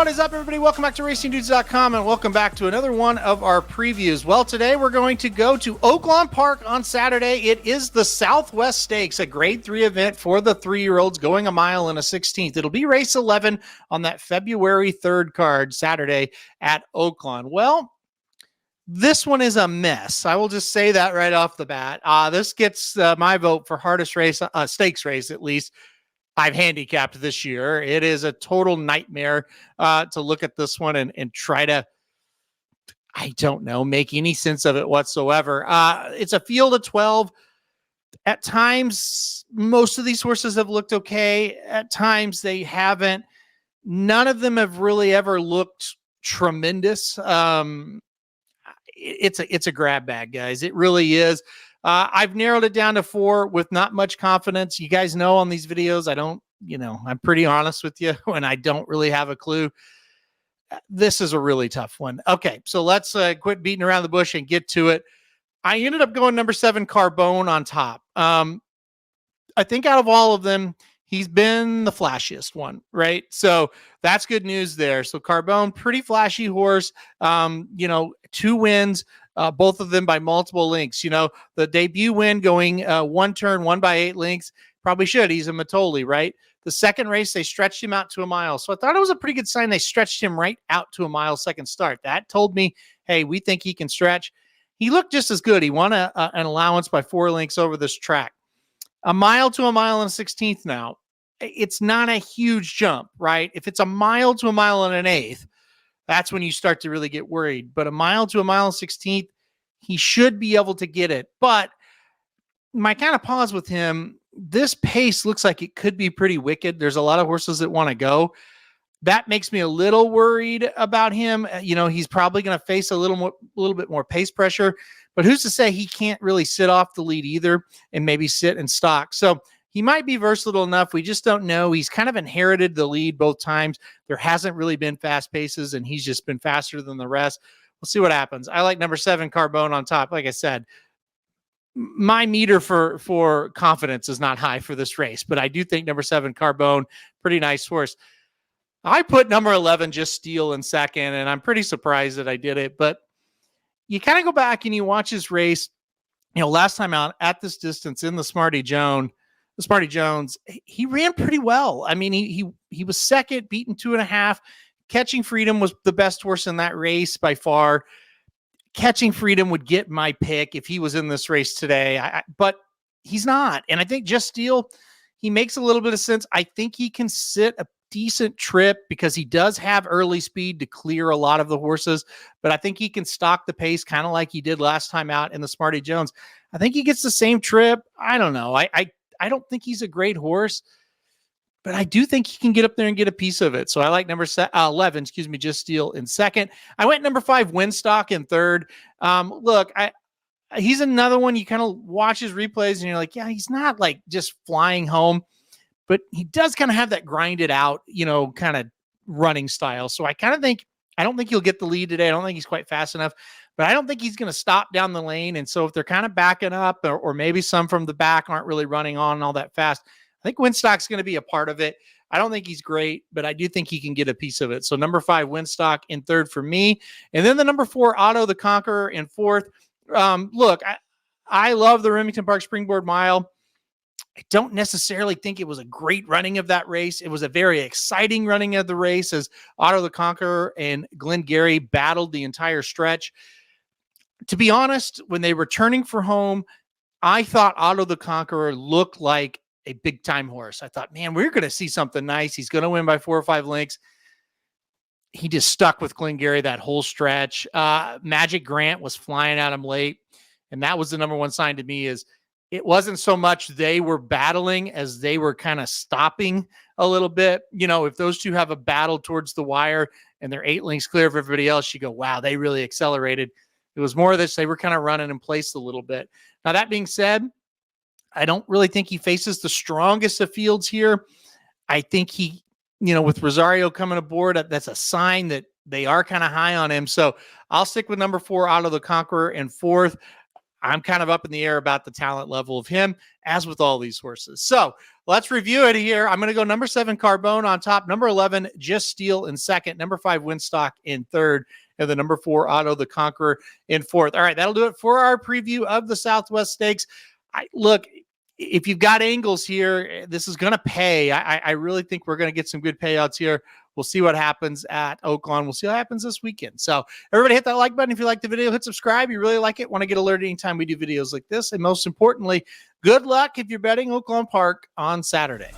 What is up, everybody? Welcome back to RacingDudes.com, and welcome back to another one of our previews. Well, today we're going to go to Oaklawn Park on Saturday. It is the Southwest Stakes, a Grade 3 event for the 3-year-olds going a mile and a 16th. It'll be race 11 on that February 3rd card, Saturday at Oaklawn. Well, this one is a mess. I will just say that right off the bat. This gets my vote for hardest race, stakes race at least, I've handicapped this year. It is a total nightmare to look at this one and try to, I don't know, make any sense of it whatsoever. It's a field of 12. At times, most of these horses have looked okay. At times, they haven't. None of them have really ever looked tremendous. It's a grab bag, guys. It really is. I've narrowed it down to 4 with not much confidence. You guys know on these videos, I'm pretty honest with you when I don't really have a clue. This is a really tough one. Okay, so let's quit beating around the bush and get to it. I ended up going number 7, Carbone on top. I think out of all of them, he's been the flashiest one, right? So that's good news there. So Carbone, pretty flashy horse, 2 wins, both of them by multiple lengths. The debut win going 1 turn, 1 by 8 lengths, probably should. He's a Matoli, right? The second race, they stretched him out to a mile. So I thought it was a pretty good sign they stretched him right out to a mile second start. That told me, hey, we think he can stretch. He looked just as good. He won an allowance by 4 lengths over this track. A mile to a mile and a 16th now. It's not a huge jump, right? If it's a mile to a mile and an eighth, that's when you start to really get worried. But a mile to a mile and 16th, he should be able to get it. But my kind of pause with him, this pace looks like it could be pretty wicked. There's a lot of horses that want to go. That makes me a little worried about him. He's probably going to face a little bit more pace pressure, but who's to say he can't really sit off the lead either and maybe sit and stalk. So he might be versatile enough. We just don't know. He's kind of inherited the lead both times. There hasn't really been fast paces, and he's just been faster than the rest. We'll see what happens. I like number 7, Carbone on top. Like I said, my meter for confidence is not high for this race, but I do think number 7, Carbone, pretty nice horse. I put number 11, Just Steel, in second, and I'm pretty surprised that I did it. But you kind of go back and you watch his race. Last time out at this distance in the Smarty Jones, he ran pretty well. I mean, he was second, beaten 2.5. Catching Freedom was the best horse in that race by far. Catching Freedom would get my pick if he was in this race today, but he's not. And I think Just Steel, he makes a little bit of sense. I think he can sit a decent trip because he does have early speed to clear a lot of the horses, but I think he can stalk the pace kind of like he did last time out in the Smarty Jones. I think he gets the same trip. I don't know. I don't think he's a great horse, but I do think he can get up there and get a piece of it. So I like number 11, Just Steel in second. I went number 5, Winstock in third. Look, he's another one. You kind of watch his replays and you're like, yeah, he's not like just flying home, but he does kind of have that grinded out, kind of running style. So I don't think he'll get the lead today. I don't think he's quite fast enough, but I don't think he's going to stop down the lane. And so if they're kind of backing up or maybe some from the back aren't really running on all that fast, I think Winstock's going to be a part of it. I don't think he's great, but I do think he can get a piece of it. So number 5, Winstock in third for me. And then the number 4, Otto the Conqueror in fourth. Look, I love the Remington Park Springboard Mile. I don't necessarily think it was a great running of that race. It was a very exciting running of the race as Otto the Conqueror and Glengarry battled the entire stretch. To be honest, when they were turning for home, I thought Otto the Conqueror looked like a big time horse. I thought, man, we're going to see something nice. He's going to win by 4 or 5 lengths. He just stuck with Glengarry that whole stretch. Magic Grant was flying at him late. And that was the number one sign to me is it wasn't so much they were battling as they were kind of stopping a little bit. If those two have a battle towards the wire and they're 8 lengths clear of everybody else, you go, wow, they really accelerated. It was more of this. They were kind of running in place a little bit. Now, that being said, I don't really think he faces the strongest of fields here. I think he, with Rosario coming aboard, that's a sign that they are kind of high on him. So I'll stick with number 4, Otto the Conqueror, in fourth. I'm kind of up in the air about the talent level of him, as with all these horses. So let's review it here. I'm going to go number 7, Carbone on top, number 11, Just Steel in second, number 5, Winstock in third, and the number 4, Otto the Conqueror in fourth. All right, that'll do it for our preview of the Southwest Stakes. Look, if you've got angles here, this is going to pay. I really think we're going to get some good payouts here. We'll see what happens at Oaklawn. We'll see what happens this weekend. So everybody hit that like button if you like the video. Hit subscribe. You really like it. Want to get alerted anytime we do videos like this. And most importantly, good luck if you're betting Oaklawn Park on Saturday.